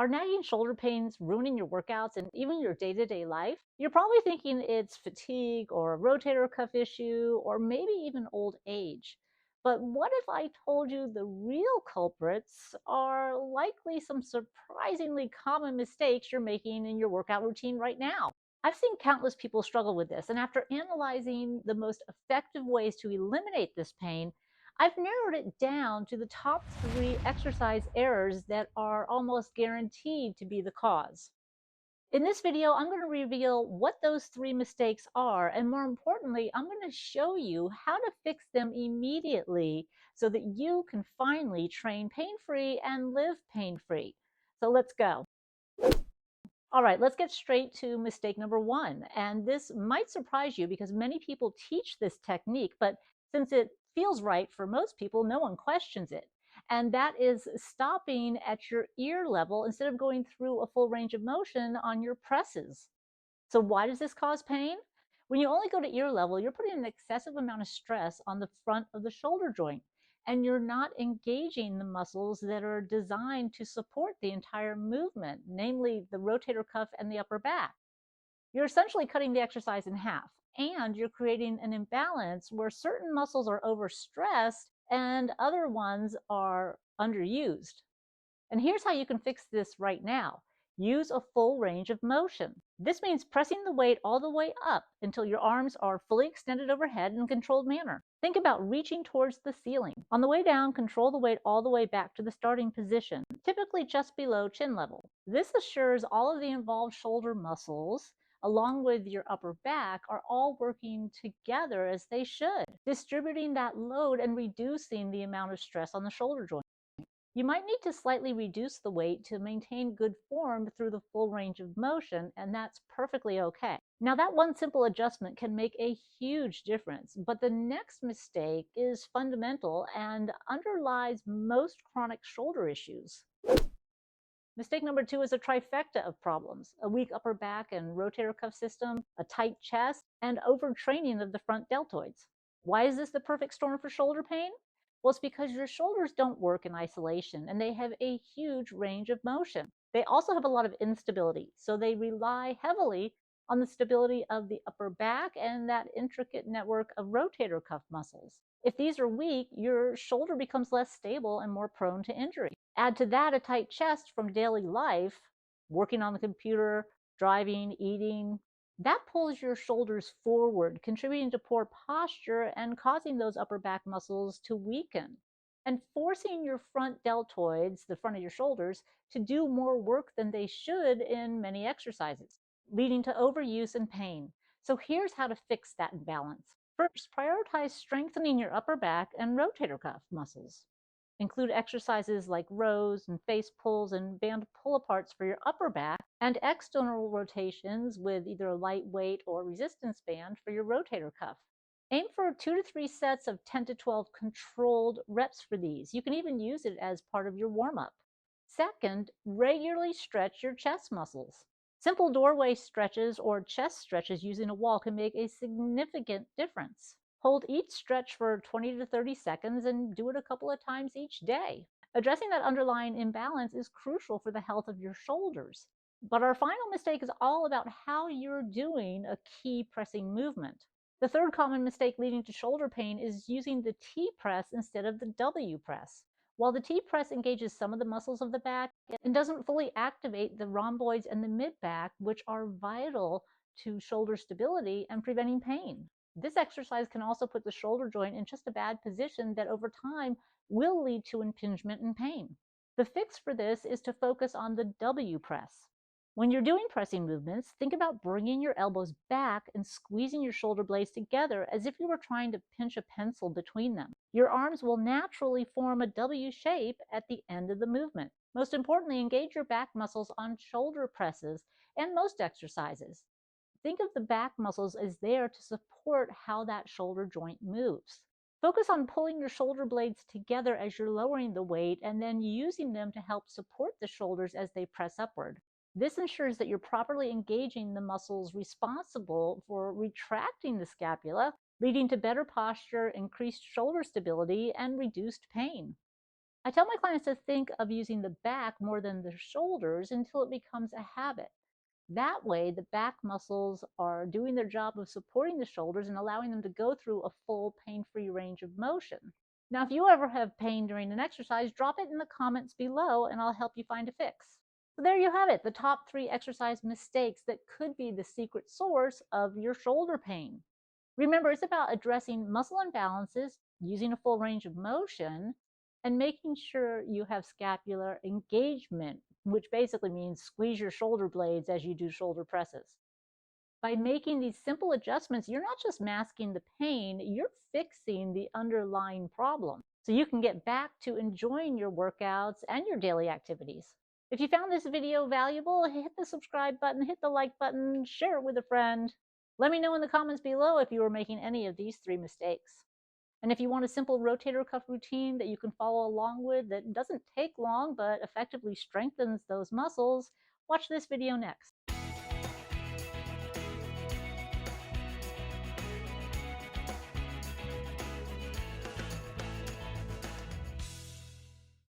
Are nagging shoulder pains ruining your workouts and even your day-to-day life? You're probably thinking it's fatigue or a rotator cuff issue or maybe even old age. But what if I told you the real culprits are likely some surprisingly common mistakes you're making in your workout routine right now? I've seen countless people struggle with this, and after analyzing the most effective ways to eliminate this pain, I've narrowed it down to the top 3 exercise errors that are almost guaranteed to be the cause. In this video, I'm going to reveal what those 3 mistakes are, and more importantly, I'm going to show you how to fix them immediately so that you can finally train pain-free and live pain-free. So let's go. All right, let's get straight to mistake number 1. And this might surprise you because many people teach this technique, but since it feels right for most people, no one questions it. And that is stopping at your ear level instead of going through a full range of motion on your presses. So why does this cause pain? When you only go to ear level, you're putting an excessive amount of stress on the front of the shoulder joint, and you're not engaging the muscles that are designed to support the entire movement, namely the rotator cuff and the upper back. You're essentially cutting the exercise in half, and you're creating an imbalance where certain muscles are overstressed and other ones are underused. And here's how you can fix this right now. Use a full range of motion. This means pressing the weight all the way up until your arms are fully extended overhead in a controlled manner. Think about reaching towards the ceiling. On the way down, control the weight all the way back to the starting position, typically just below chin level. This assures all of the involved shoulder muscles, along with your upper back, are all working together as they should, distributing that load and reducing the amount of stress on the shoulder joint. You might need to slightly reduce the weight to maintain good form through the full range of motion, and that's perfectly okay. Now, that one simple adjustment can make a huge difference, but the next mistake is fundamental and underlies most chronic shoulder issues. Mistake number 2 is a trifecta of problems: a weak upper back and rotator cuff system, a tight chest, and overtraining of the front deltoids. Why is this the perfect storm for shoulder pain? Well, it's because your shoulders don't work in isolation and they have a huge range of motion. They also have a lot of instability, so they rely heavily on the stability of the upper back and that intricate network of rotator cuff muscles. If these are weak, your shoulder becomes less stable and more prone to injury. Add to that a tight chest from daily life, working on the computer, driving, eating. That pulls your shoulders forward, contributing to poor posture and causing those upper back muscles to weaken, and forcing your front deltoids, the front of your shoulders, to do more work than they should in many exercises, leading to overuse and pain. So here's how to fix that imbalance. First, prioritize strengthening your upper back and rotator cuff muscles. Include exercises like rows and face pulls and band pull-aparts for your upper back, and external rotations with either a lightweight or resistance band for your rotator cuff. Aim for 2 to 3 sets of 10 to 12 controlled reps for these. You can even use it as part of your warm-up. Second, regularly stretch your chest muscles. Simple doorway stretches or chest stretches using a wall can make a significant difference. Hold each stretch for 20 to 30 seconds and do it a couple of times each day. Addressing that underlying imbalance is crucial for the health of your shoulders. But our final mistake is all about how you're doing a key pressing movement. The third common mistake leading to shoulder pain is using the T press instead of the W press. While the T press engages some of the muscles of the back, it doesn't fully activate the rhomboids and the mid back, which are vital to shoulder stability and preventing pain. This exercise can also put the shoulder joint in just a bad position that over time will lead to impingement and pain. The fix for this is to focus on the W press. When you're doing pressing movements, think about bringing your elbows back and squeezing your shoulder blades together as if you were trying to pinch a pencil between them. Your arms will naturally form a W shape at the end of the movement. Most importantly, engage your back muscles on shoulder presses and most exercises. Think of the back muscles as there to support how that shoulder joint moves. Focus on pulling your shoulder blades together as you're lowering the weight and then using them to help support the shoulders as they press upward. This ensures that you're properly engaging the muscles responsible for retracting the scapula, leading to better posture, increased shoulder stability, and reduced pain. I tell my clients to think of using the back more than the shoulders until it becomes a habit. That way, the back muscles are doing their job of supporting the shoulders and allowing them to go through a full pain-free range of motion. Now, if you ever have pain during an exercise, drop it in the comments below and I'll help you find a fix. So there you have it, the top 3 exercise mistakes that could be the secret source of your shoulder pain. Remember, it's about addressing muscle imbalances, using a full range of motion, and making sure you have scapular engagement, which basically means squeeze your shoulder blades as you do shoulder presses. By making these simple adjustments, you're not just masking the pain, you're fixing the underlying problem. So you can get back to enjoying your workouts and your daily activities. If you found this video valuable, hit the subscribe button, hit the like button, share it with a friend. Let me know in the comments below if you are making any of these 3 mistakes. And if you want a simple rotator cuff routine that you can follow along with that doesn't take long but effectively strengthens those muscles, watch this video next.